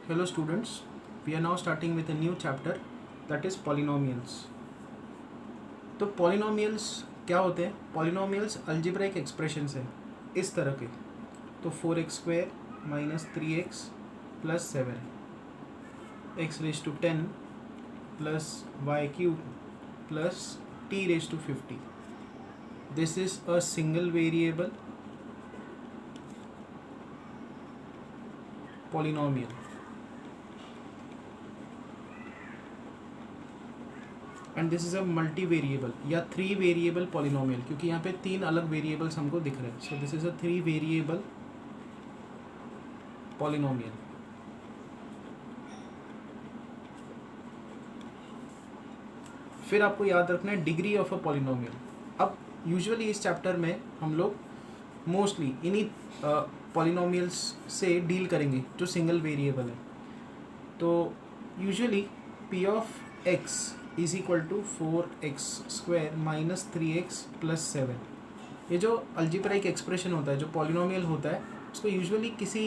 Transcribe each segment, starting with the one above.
Hello students, we are now starting with a new chapter that is polynomials. तो polynomials क्या होते हैं? Polynomials algebraic expressions है इस तरह के. तो 4x² minus 3x plus 7 x raised to 10 plus y cube plus t raised to 50. This is a single variable polynomial. And this is a multi variable या 3 वेरिएबल पॉलिनोमियल, क्योंकि यहाँ पे 3 अलग वेरिएबल्स हमको दिख रहे हैं. So this is a 3 variable polynomial. फिर आपको याद रखना है डिग्री ऑफ अ पॉलिनोमियल. अब यूजुअली इस चैप्टर में हम लोग मोस्टली इन्हीं पॉलिनोमियल्स से डील करेंगे जो सिंगल वेरिएबल है. तो usually P of X is equal to 4x² minus 3x plus 7. ये जो अल्जेब्राइक एक्सप्रेशन होता है, जो पॉलिनोमियल होता है, उसको यूजुअली किसी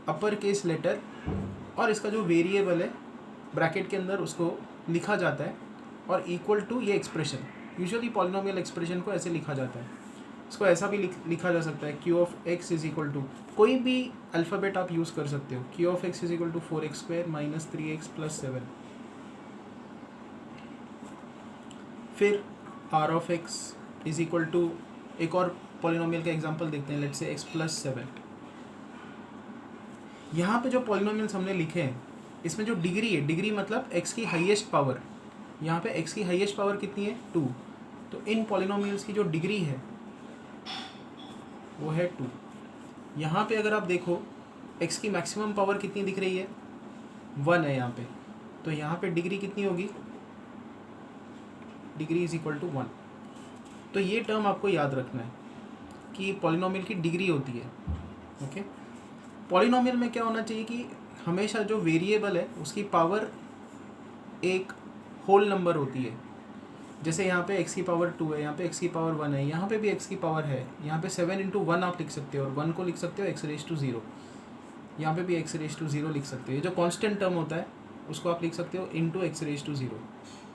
अपर केस लेटर और इसका जो वेरिएबल है ब्रैकेट के अंदर उसको लिखा जाता है और इक्वल टू ये एक्सप्रेशन. यूजुअली पॉलिनोमियल एक्सप्रेशन को ऐसे लिखा जाता है. इसको ऐसा भी लिखा जा सकता है q of x is equal to कोई भी अल्फ़ाबेट आप यूज़ कर सकते हो. q of x is equal to 4x² minus 3x plus 7. फिर r of x is equal to एक और पॉलिनोमियल का एग्जांपल देखते हैं. Let's say x plus 7. यहाँ पे जो पॉलिनोमियल्स हमने लिखे हैं इसमें जो डिग्री है, डिग्री मतलब x की हाईएस्ट पावर. यहाँ पे x की हाईएस्ट पावर कितनी है? 2. तो इन पॉलिनोमियल्स की जो डिग्री है वो है 2. यहाँ पे अगर आप देखो x की मैक्सिमम पावर कितनी दिख रही है? 1 है यहाँ पे. तो यहाँ पे डिग्री कितनी होगी? Degree is equal to 1. तो ये टर्म आपको याद रखना है कि पॉलिनोमियल की डिग्री होती है. ओके. पॉलिनोमियल में क्या होना चाहिए कि हमेशा जो वेरिएबल है उसकी पावर एक होल नंबर होती है. जैसे यहाँ पे x की पावर 2 है, यहाँ पे x की पावर 1 है, यहाँ पे भी x की पावर है. यहाँ पे 7 इंटू 1 आप लिख सकते हो और 1 को लिख सकते हो x रेज टू 0. यहाँ पे भी x रेज टू 0 लिख सकते हो. ये जो कांस्टेंट टर्म होता है उसको आप लिख सकते हो इंटू x रेज टू 0.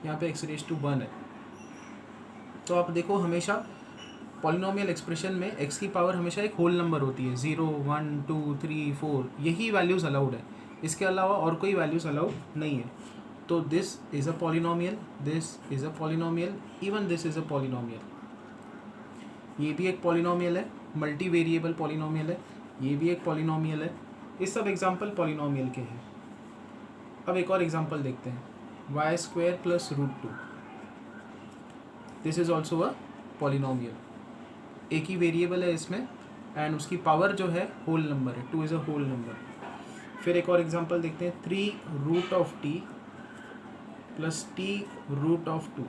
यहाँ पे x रेज टू 1 है. तो आप देखो हमेशा पॉलिनोमियल एक्सप्रेशन में x की पावर हमेशा एक होल नंबर होती है. 0, 1, 2, 3, 4 यही वैल्यूज़ अलाउड है. इसके अलावा और कोई वैल्यूज़ अलाउड नहीं है. तो this is a polynomial, this is a polynomial, even this is a polynomial. ये भी एक पॉलिनोमियल है, मल्टी वेरिएबल पॉलिनोमियल है. ये भी एक पॉलिनोमियल है. ये सब एग्जांपल पॉलिनोमियल के हैं. अब एक और एग्जांपल देखते हैं. y² plus √2. This is also a polynomial. एक ही वेरिएबल है इसमें एंड उसकी पावर जो है होल नंबर है. 2 इज़ अ होल नंबर. फिर एक और एग्जांपल देखते हैं. 3√t plus t √2.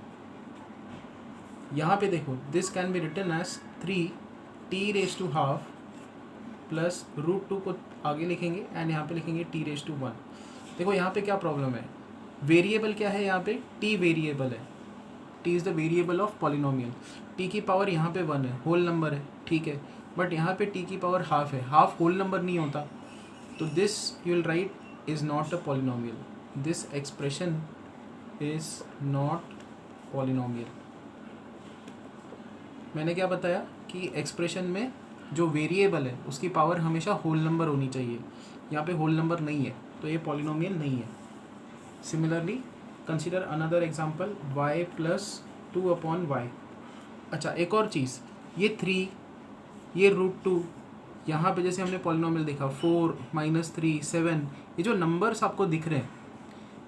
यहाँ पे देखो this can be written as 3t raise to half plus √2 को आगे लिखेंगे एंड यहाँ पे लिखेंगे t रेज टू 1. देखो यहाँ पे क्या प्रॉब्लम है. वेरिएबल क्या है? यहाँ पे t वेरिएबल है. t is the variable of polynomial. t की पावर यहाँ पे 1 है, होल नंबर है, ठीक है. बट यहाँ पे t की पावर हाफ है. हाफ होल नंबर नहीं होता. तो this you will write is not a polynomial. This expression is not polynomial. मैंने क्या बताया कि एक्सप्रेशन में जो वेरिएबल है उसकी पावर हमेशा होल नंबर होनी चाहिए. यहाँ पे होल नंबर नहीं है तो ये पॉलिनोमियल नहीं है. Similarly consider another example y plus 2/y. अच्छा, एक और चीज़, ये 3, ये √2, यहाँ पे जैसे हमने पॉलिनोमियल देखा 4 माइनस 3 7, ये जो नंबर्स आपको दिख रहे हैं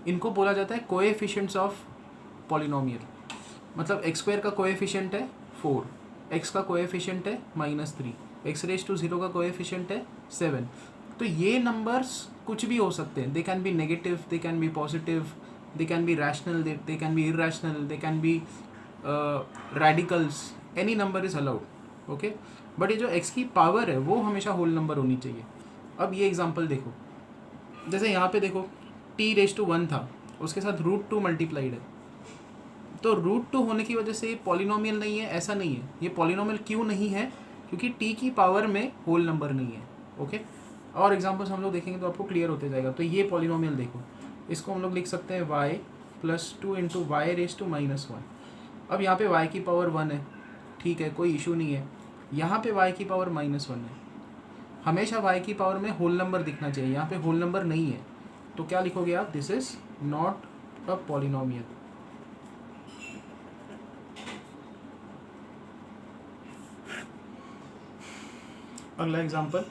इनको बोला जाता है कोएफिशिएंट्स ऑफ पॉलिनोमियल. मतलब x² का कोएफिशिएंट है 4, x का कोएफिशिएंट है -3, x रेज टू 0 का कोएफिशिएंट है 7. तो ये नंबर्स कुछ भी हो सकते हैं. They can be negative, they can be positive, they can be rational, they can be irrational, they can be radicals. any number is allowed. okay, but ये जो x की पावर है वो हमेशा होल नंबर होनी चाहिए. अब ये एग्जांपल देखो, जैसे यहाँ पे देखो t रेज टू 1 था, उसके साथ √2 मल्टीप्लाइड है. तो √2 होने की वजह से ये पॉलिनोमियल नहीं है, ऐसा नहीं है. ये पॉलिनोमियल क्यों नहीं है? क्योंकि t की पावर में होल नंबर नहीं है. ओके, और एग्जांपल्स हम लोग देखेंगे तो आपको क्लियर होते जाएगा। तो ये पॉलिनोमियल देखो, इसको हम लोग लिख सकते हैं y + 2 × y⁻⁻1। अब यहाँ पे y की पावर 1 है, ठीक है, कोई इशू नहीं है। यहाँ पे y की पावर -1 है। हमेशा y की पावर में होल नंबर दिखना चाहिए, यहाँ पे होल नंबर नहीं है, तो क्या लिखोगे आप? This is not a polynomial. अगला example,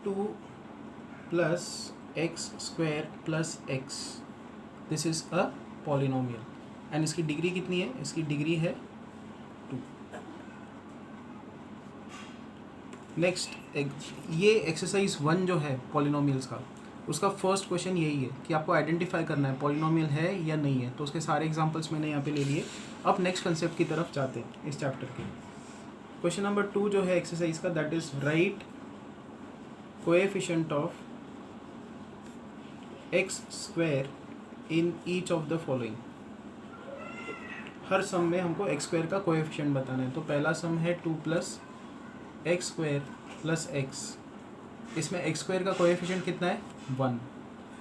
2 + x² + x, this is a polynomial and इसकी डिग्री कितनी है? इसकी डिग्री है 2। नेक्स्ट, ये एक्सरसाइज 1 जो है पॉलिनोमियल्स का, उसका फर्स्ट क्वेश्चन यही है कि आपको आइडेंटिफाई करना है पॉलिनोमियल है या नहीं है। तो उसके सारे एग्जांपल्स मैंने यहाँ पे ले लिए। अब नेक्स्ट कंसेप्ट की तरफ जाते हैं इस चैप्टर के। क्वेश्चन नंबर 2 जो है एक्सरसाइज का, that is right coefficient of x² in each of the following. हर सम में हमको x² का कोएफिशिएंट बताना है। तो पहला सम है 2 + x² + x। इसमें x² का कोएफिशिएंट कितना है? 1।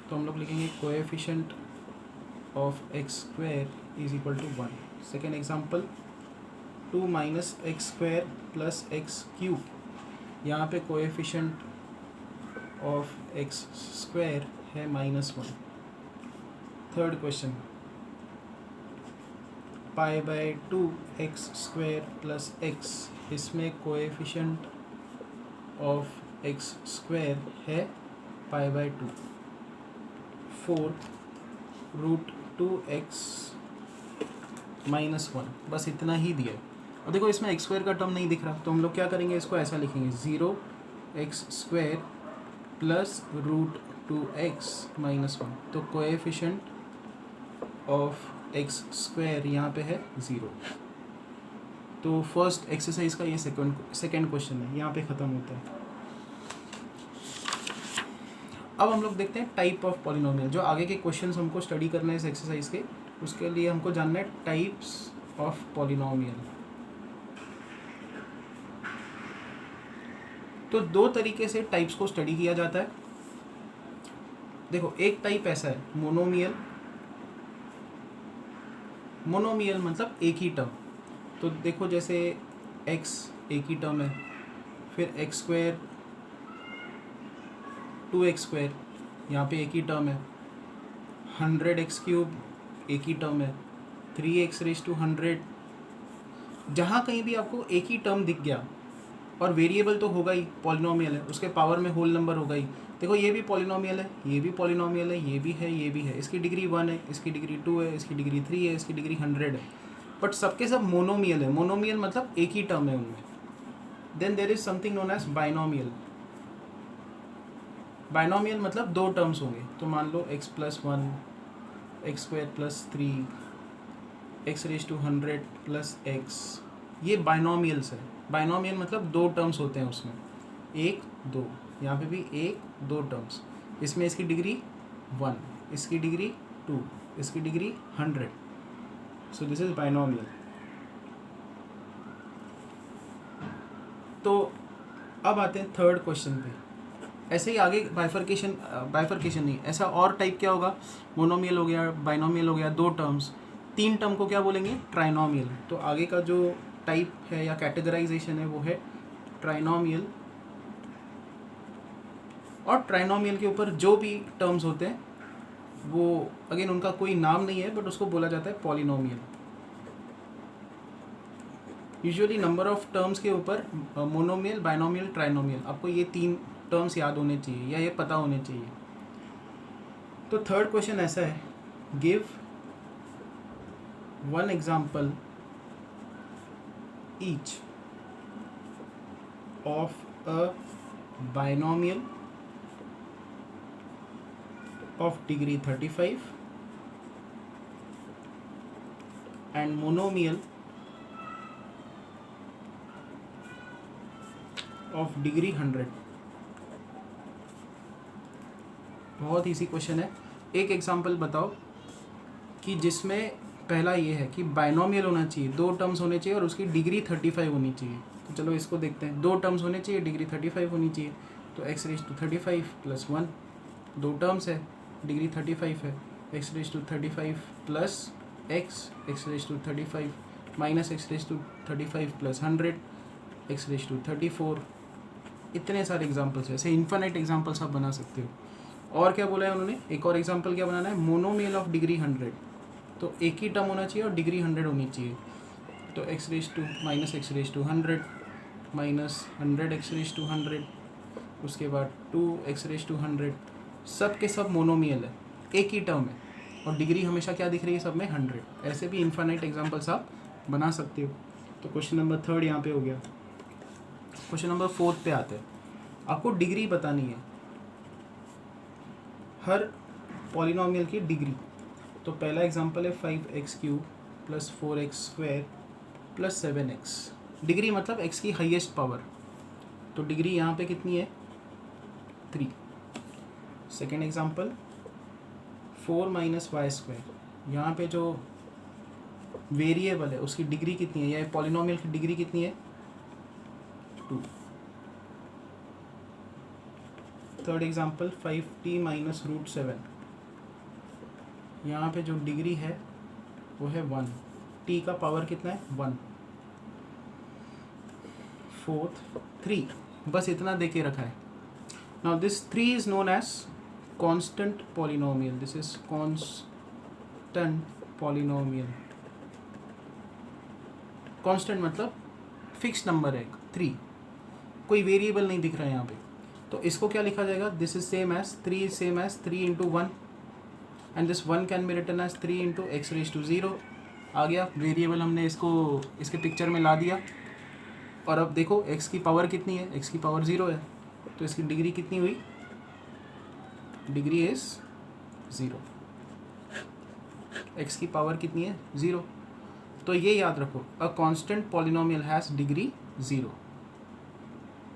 तो हम लोग लिखेंगे coefficient of x² = 1। Second example, 2 - x² + x³। यहाँ पे कोएफिशिएंट ऑफ x² है -1। Third question, π/2 x² + x। इसमें कोएफिशिएंट ऑफ x² है π/2। Fourth, √2x - 1। बस इतना ही दिया है। और देखो इसमें x² का टर्म नहीं दिख रहा, तो हम लोग क्या करेंगे? इसको ऐसा लिखेंगे 0x² + √2x - 1। तो कोएफिशिएंट ऑफ x² यहाँ पे है 0। तो फर्स्ट एक्सरसाइज का ये सेकंड क्वेश्चन है, यहाँ पे ख़त्म होता है। अब हम लोग देखते हैं टाइप ऑफ पॉलिनोमियल। जो आगे के क्वेश्चंस हमको स्टडी करना है इस एक्सरसाइज के, उसके लिए हमको जानना है टाइप्स ऑफ पॉलिनोमियल। तो 2 तरीके से टाइप्स को स्टडी किया जाता है। देखो, एक टाइप ऐसा है मोनोमियल। मोनोमियल मतलब एक ही टर्म। तो देखो जैसे x एक ही टर्म है, फिर x² 2x², यहाँ पे एक ही टर्म है। 100x³ एक ही टर्म है। 3x⁻100। जहाँ कहीं भी आपको एक ही टर्म दिख गया, और वेरिएबल तो होगा ही, पॉलिनोमियल है, उसके पावर में होल नंबर होगा ही। देखो ये भी पॉलिनोमियल है, ये भी पॉलिनोमियल है, ये भी है, ये भी है। इसकी डिग्री 1 है, इसकी डिग्री 2 है, इसकी डिग्री 3 है, इसकी डिग्री 100 है। बट सबके सब मोनोमियल है। मोनोमियल मतलब एक ही टर्म है उनमें। Then there is something known as binomial. Binomial मतलब 2 टर्म्स होंगे। तो मान लो x + 1, x² + 3, x⁻100 + x। ये बाइनोमियल्स है। बाइनोमियल मतलब 2 टर्म्स होते हैं उसमें, 1 2। यहाँ पे भी 1 2 टर्म्स। इसमें इसकी डिग्री 1, इसकी डिग्री 2, इसकी degree 100। So this is binomial. तो अब आते हैं थर्ड क्वेश्चन पे। ऐसे ही आगे बाइफर्केशन नहीं, ऐसा और टाइप क्या होगा? मोनोमियल हो गया, बाइनोमियल हो गया, 2 टर्म्स। 3 टर्म को क्या बोलेंगे? ट्राइनोमियल। तो आगे का जो टाइप है या कैटेगराइजेशन है वो है ट्राइनोमियल। और ट्राइनोमियल के ऊपर जो भी टर्म्स होते हैं वो अगेन उनका कोई नाम नहीं है, बट उसको बोला जाता है polynomial. Usually number of terms के ऊपर मोनोमियल, बाइनोमियल, ट्राइनोमियल, आपको ये 3 टर्म्स याद होने चाहिए या ये पता होने चाहिए। तो थर्ड क्वेश्चन ऐसा है, give 1 example each of a binomial of degree 35 and monomial of degree 100। बहुत इजी क्वेश्चन है। एक एग्जांपल बताओ कि जिसमें पहला ये है कि बाइनोमियल होना चाहिए, 2 टर्म्स होने चाहिए और उसकी डिग्री 35 होनी चाहिए। तो चलो इसको देखते हैं। दो टर्म्स होने चाहिए, डिग्री 35 होनी चाहिए। तो एक्स रेज टू 35 प्लस 1, दो टर्म्स है, डिग्री 35 है। X raise to 35 plus X raise to 35 minus X raise to 35 plus 100, X raise to 34। इतने सारे एग्जाम्पल्स है, ऐसे इन्फिनिट एग्जाम्पल्स आप बना सकते हो। और क्या बोला है उन्होंने, एक और एग्जाम्पल क्या बनाना है, मोनोमियल ऑफ डिग्री 100। तो एक ही टर्म होना चाहिए और डिग्री 100 होनी चाहिए। तो X raise to minus X raise to 100 minus 100 X raise to 100, उसके बाद 2 एक्स रेज टू 100। सब के सब मोनोमियल है, एक ही टर्म है, और डिग्री हमेशा क्या दिख रही है सब में, 100। ऐसे भी इन्फिनिट एग्जाम्पल्स आप बना सकते हो। तो क्वेश्चन नंबर 3 यहाँ पे हो गया। क्वेश्चन नंबर 4 पे आते हैं। आपको डिग्री बतानी है हर पॉलिनोमियल की डिग्री। तो पहला एग्जांपल है 5x³ plus 4x² plus 7x। Degree मतलब x की हाईएस्ट पावर। तो डिग्री यहाँ पे कितनी है, 3। Second example 4 minus y²। यहाँ पे जो वेरिएबल है उसकी डिग्री कितनी है, या पॉलिनोमियल की डिग्री कितनी है, 2। Third example 5t minus √7। यहाँ पे जो डिग्री है वो है 1, t का पावर कितना है, 1। फोर्थ 3, बस इतना दे के रखा है। Now this 3 is known as constant polynomial. This is constant polynomial. Constant मतलब फिक्स नंबर है 3, कोई वेरिएबल नहीं दिख रहा है यहाँ पे। तो इसको क्या लिखा जाएगा, this is same as 3 is same as 3 into 1, and this 1 can be written as 3 into X raise to 0। आ गया वेरिएबल, हमने इसको इसके पिक्चर में ला दिया। और अब देखो x की पावर कितनी है, x की पावर 0 है, तो इसकी डिग्री कितनी हुई, डिग्री इज 0। x की पावर कितनी है, 0। तो ये याद रखो, a constant polynomial has degree 0।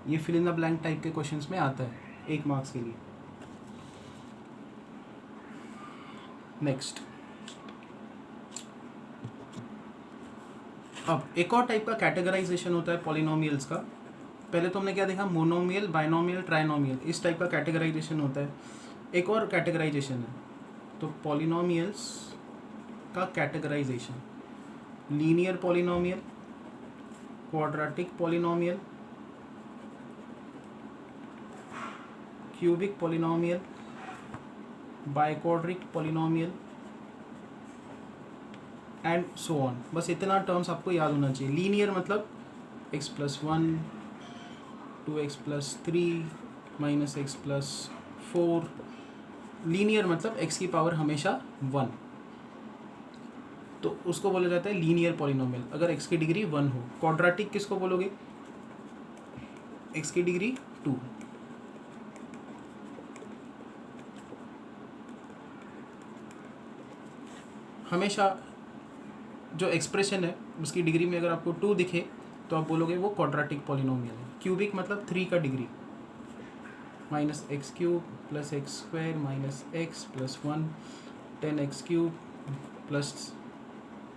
ये fill in the blank type के क्वेश्चंस में आता है 1 मार्क्स के लिए। नेक्स्ट, अब एक और टाइप का कैटेगराइजेशन होता है पॉलिनोमियल्स का। पहले तो हमने क्या देखा, मोनोमियल, बाइनोमियल, ट्राइनोमियल, इस टाइप का कैटेगराइजेशन होता है। एक और कैटेगराइजेशन है, तो पॉलिनोमियल्स का categorization, linear polynomial, quadratic polynomial, cubic polynomial, biquadratic polynomial and so on. बस इतना टर्म्स आपको याद होना चाहिए। लीनियर मतलब x + 1 2x + 3 minus x + 4। Linear मतलब x की पावर हमेशा 1, तो उसको बोला जाता है लीनियर पॉलिनोमियल अगर x की डिग्री 1 हो। क्वाड्रेटिक किसको बोलोगे, x की डिग्री 2। हमेशा जो एक्सप्रेशन है उसकी डिग्री में अगर आपको 2 दिखे तो आप बोलोगे वो क्वाड्रेटिक पॉलिनोमियल है। क्यूबिक मतलब 3 का degree, -x³ + x² minus x + 1 10x³ +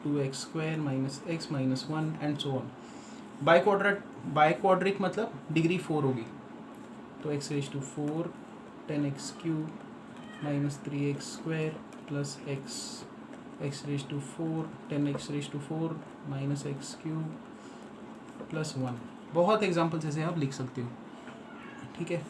2x² minus x - 1 and so on. Biquadratic मतलब डिग्री 4 होगी, तो x⁴ 10x³ minus 3x² + x⁴ 10x⁴ minus x³ + 1। बहुत एग्जाम्पल्स ऐसे आप लिख सकते हो, ठीक है।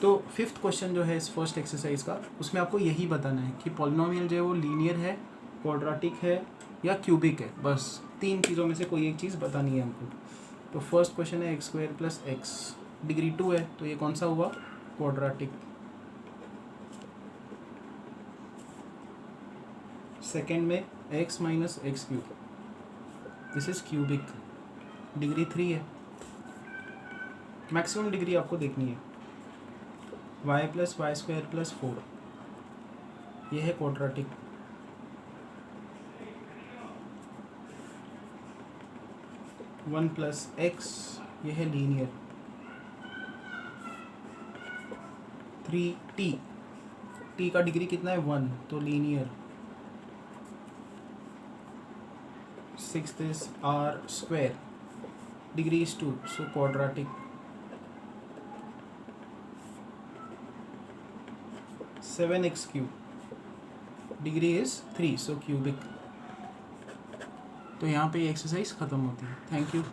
तो 5th क्वेश्चन जो है इस फर्स्ट एक्सरसाइज का, उसमें आपको यही बताना है कि पॉलिनोमियल जो है वो लीनियर है, क्वाड्रेटिक है या क्यूबिक है। बस 3 चीज़ों में से कोई एक चीज़ बतानी है हमको। तो फर्स्ट क्वेश्चन है x² + x, डिग्री 2 है, तो ये कौन सा हुआ, क्वाड्रेटिक। सेकेंड में x - x³, this is cubic, degree 3 है। मैक्सिमम डिग्री आपको देखनी है। y + y² + 4, ये है क्वाड्रेटिक। वन प्लस x, ये है लीनियर। 3t, t का डिग्री कितना है, 1, तो linear. 6th is r², degree is 2, so quadratic. 7x cube, degree is 3, so cubic. तो यहाँ पे एक्सरसाइज ख़त्म होती है. Thank you.